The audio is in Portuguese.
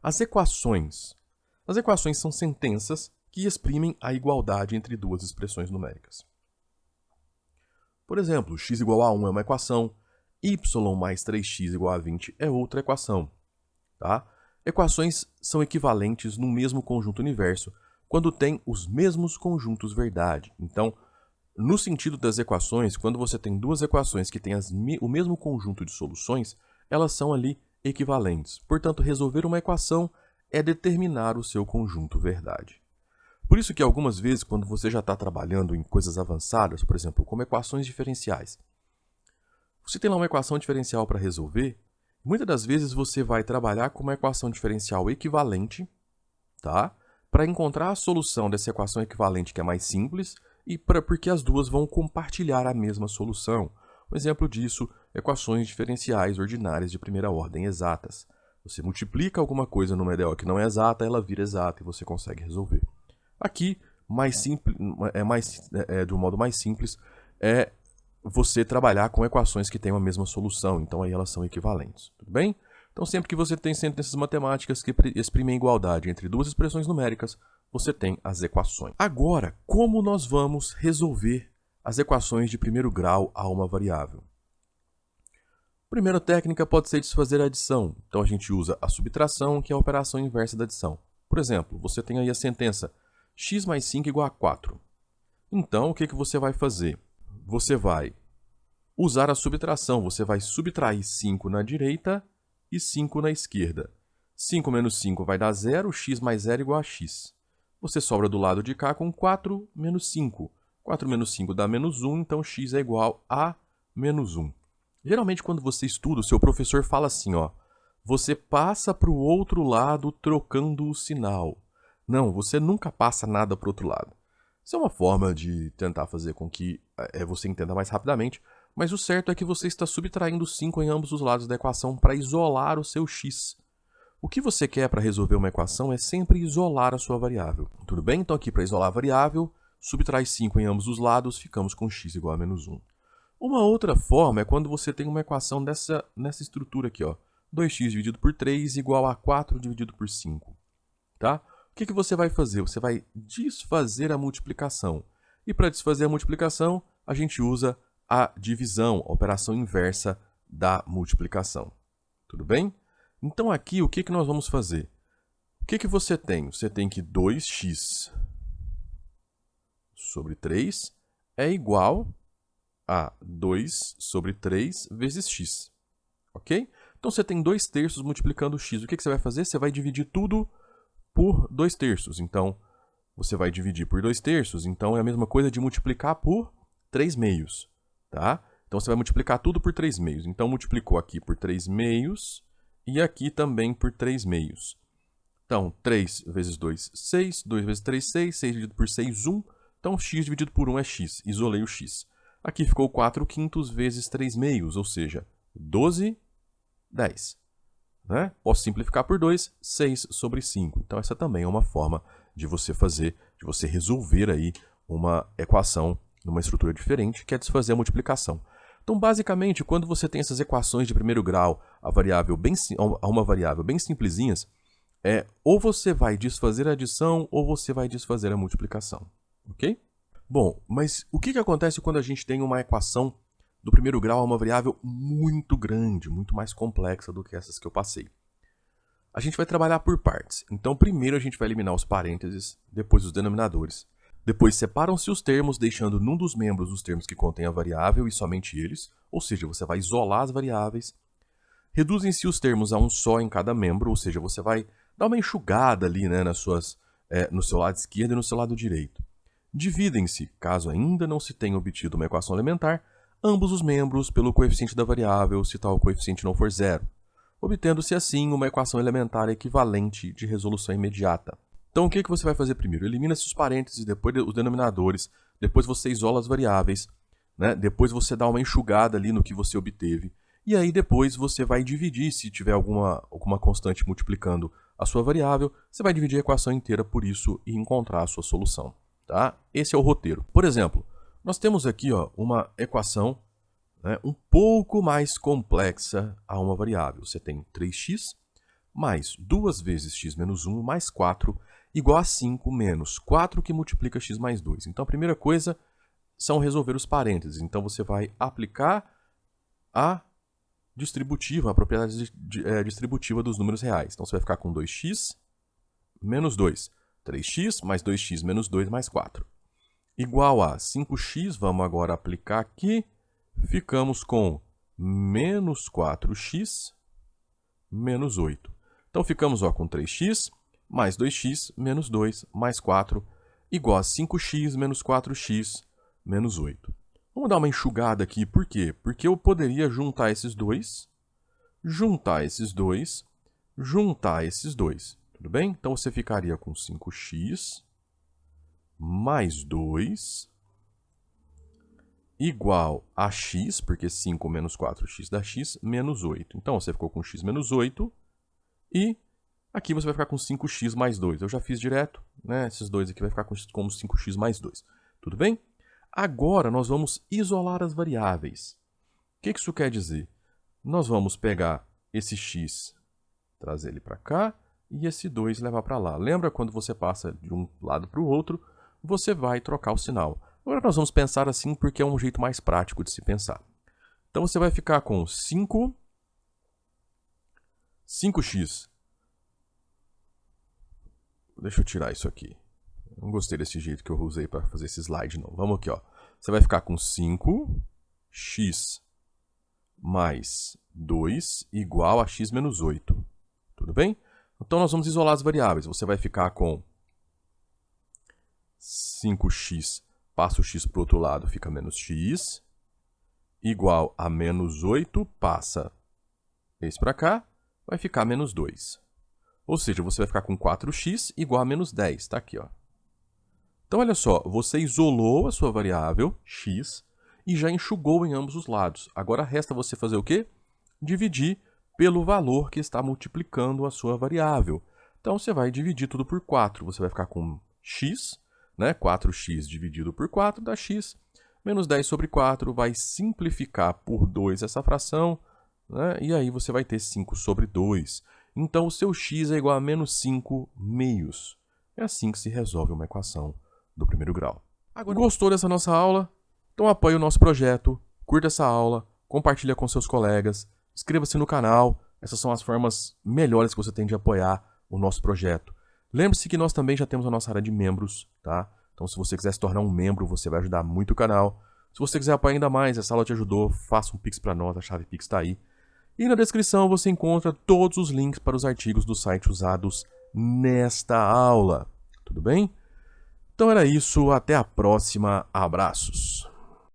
As equações. As equações são sentenças que exprimem a igualdade entre duas expressões numéricas. Por exemplo, x igual a 1 é uma equação, y mais 3x igual a 20 é outra equação. Tá? Equações são equivalentes no mesmo conjunto universo quando têm os mesmos conjuntos verdade. Então, no sentido das equações, quando você tem duas equações que têm o mesmo conjunto de soluções, elas são ali equivalentes. Portanto, resolver uma equação é determinar o seu conjunto verdade. Por isso que algumas vezes, quando você já está trabalhando em coisas avançadas, por exemplo, como equações diferenciais, você tem lá uma equação diferencial para resolver, muitas das vezes você vai trabalhar com uma equação diferencial equivalente, tá? Para encontrar a solução dessa equação equivalente que é mais simples e porque as duas vão compartilhar a mesma solução. Um exemplo disso, equações diferenciais ordinárias de primeira ordem exatas. Você multiplica alguma coisa numa EDO que não é exata, ela vira exata e você consegue resolver. Aqui, de um modo mais simples, é você trabalhar com equações que têm a mesma solução, então aí elas são equivalentes, tudo bem? Então sempre que você tem sentenças matemáticas que exprimem igualdade entre duas expressões numéricas, você tem as equações. Agora, como nós vamos resolver as equações de primeiro grau a uma variável? A primeira técnica pode ser desfazer a adição, então a gente usa a subtração, que é a operação inversa da adição. Por exemplo, você tem aí a sentença x mais 5 igual a 4. Então, o que você vai fazer? Você vai usar a subtração, você vai subtrair 5 na direita e 5 na esquerda. 5 menos 5 vai dar 0, x mais 0 igual a x. Você sobra do lado de cá com 4 menos 5. 4 menos 5 dá menos 1, então x é igual a menos 1. Geralmente, quando você estuda, o seu professor fala assim, ó, você passa para o outro lado trocando o sinal. Não, você nunca passa nada para o outro lado. Isso é uma forma de tentar fazer com que você entenda mais rapidamente, mas o certo é que você está subtraindo 5 em ambos os lados da equação para isolar o seu x. O que você quer para resolver uma equação é sempre isolar a sua variável. Tudo bem? Então aqui para isolar a variável, subtrai 5 em ambos os lados, ficamos com x igual a menos 1. Uma outra forma é quando você tem uma equação nessa estrutura aqui, ó, 2x dividido por 3 igual a 4 dividido por 5. Tá? O que você vai fazer? Você vai desfazer a multiplicação. E para desfazer a multiplicação, a gente usa a divisão, a operação inversa da multiplicação. Tudo bem? Então aqui, o que nós vamos fazer? O que você tem? Você tem que 2x sobre 3 é igual a 2 sobre 3 vezes x. Ok? Então você tem 2/3 multiplicando x. O que você vai fazer? Você vai dividir tudo por 2/3. Então, você vai dividir por 2/3, então é a mesma coisa de multiplicar por 3/2, tá? Então, você vai multiplicar tudo por 3/2. Então, multiplicou aqui por 3/2 e aqui também por 3/2. Então, 3 vezes 2, 6. 2 vezes 3, 6. 6 dividido por 6, 1. Então, x dividido por 1 é x. Isolei o x. Aqui ficou 4/5 vezes 3/2, ou seja, 12, 10. Né? Posso simplificar por 2, 6 sobre 5. Então, essa também é uma forma de você resolver aí uma equação numa estrutura diferente, que é desfazer a multiplicação. Então, basicamente, quando você tem essas equações de primeiro grau a uma variável bem simplesinhas, ou você vai desfazer a adição ou você vai desfazer a multiplicação. Ok? Bom, mas o que acontece quando a gente tem uma equação do primeiro grau a uma variável muito grande, muito mais complexa do que essas que eu passei? A gente vai trabalhar por partes. Então, primeiro a gente vai eliminar os parênteses, depois os denominadores. Depois separam-se os termos, deixando num dos membros os termos que contêm a variável e somente eles, ou seja, você vai isolar as variáveis. Reduzem-se os termos a um só em cada membro, ou seja, você vai dar uma enxugada ali, né, no seu lado esquerdo e no seu lado direito. Dividem-se, caso ainda não se tenha obtido uma equação elementar, ambos os membros pelo coeficiente da variável, se tal coeficiente não for zero, obtendo-se assim uma equação elementar equivalente de resolução imediata. Então o que você vai fazer primeiro? Elimina-se os parênteses, depois os denominadores, depois você isola as variáveis, né? Depois você dá uma enxugada ali no que você obteve, e aí depois você vai dividir, se tiver alguma constante multiplicando a sua variável, você vai dividir a equação inteira por isso e encontrar a sua solução. Tá? Esse é o roteiro. Por exemplo, nós temos aqui uma equação, né, um pouco mais complexa a uma variável. Você tem 3x mais 2 vezes x menos 1 mais 4 igual a 5 menos 4 que multiplica x mais 2. Então, a primeira coisa são resolver os parênteses. Então, você vai aplicar a distributiva, a propriedade distributiva dos números reais. Então, você vai ficar com 2x menos 2. 3x mais 2x menos 2 mais 4. Igual a 5x, vamos agora aplicar aqui. Ficamos com menos 4x menos 8. Então, ficamos com 3x mais 2x menos 2 mais 4 igual a 5x menos 4x menos 8. Vamos dar uma enxugada aqui, por quê? Porque eu poderia juntar esses dois, juntar esses dois, juntar esses dois. Tudo bem? Então, você ficaria com 5x mais 2 igual a x, porque 5 menos 4x dá x, menos 8. Então, você ficou com x menos 8 e aqui você vai ficar com 5x mais 2. Eu já fiz direto, né? Esses dois aqui vai ficar como 5x mais 2. Tudo bem? Agora, nós vamos isolar as variáveis. O que isso quer dizer? Nós vamos pegar esse x, trazer ele para cá, e esse 2 levar para lá. Lembra quando você passa de um lado para o outro, você vai trocar o sinal. Agora nós vamos pensar assim porque é um jeito mais prático de se pensar. Então você vai ficar com 5x. Deixa eu tirar isso aqui. Não gostei desse jeito que eu usei para fazer esse slide, não. Vamos aqui, ó. Você vai ficar com 5x mais 2 igual a x menos 8. Tudo bem? Então, nós vamos isolar as variáveis. Você vai ficar com 5x, passa o x para o outro lado, fica menos x, igual a menos 8, passa esse para cá, vai ficar menos 2. Ou seja, você vai ficar com 4x igual a menos 10. Está aqui, ó. Então, olha só, você isolou a sua variável, x, e já enxugou em ambos os lados. Agora, resta você fazer o quê? Dividir pelo valor que está multiplicando a sua variável. Então, você vai dividir tudo por 4. Você vai ficar com x, né? 4x dividido por 4 dá x. Menos 10 sobre 4 vai simplificar por 2 essa fração, né? E aí você vai ter 5 sobre 2. Então, o seu x é igual a menos 5 meios. É assim que se resolve uma equação do primeiro grau. Agora, gostou dessa nossa aula? Então apoie o nosso projeto, curta essa aula, compartilha com seus colegas, inscreva-se no canal. Essas são as formas melhores que você tem de apoiar o nosso projeto. Lembre-se que nós também já temos a nossa área de membros, tá? Então se você quiser se tornar um membro, você vai ajudar muito o canal. Se você quiser apoiar ainda mais, essa aula te ajudou, faça um Pix para nós, a chave Pix está aí. E na descrição você encontra todos os links para os artigos do site usados nesta aula. Tudo bem? Então era isso, até a próxima, abraços!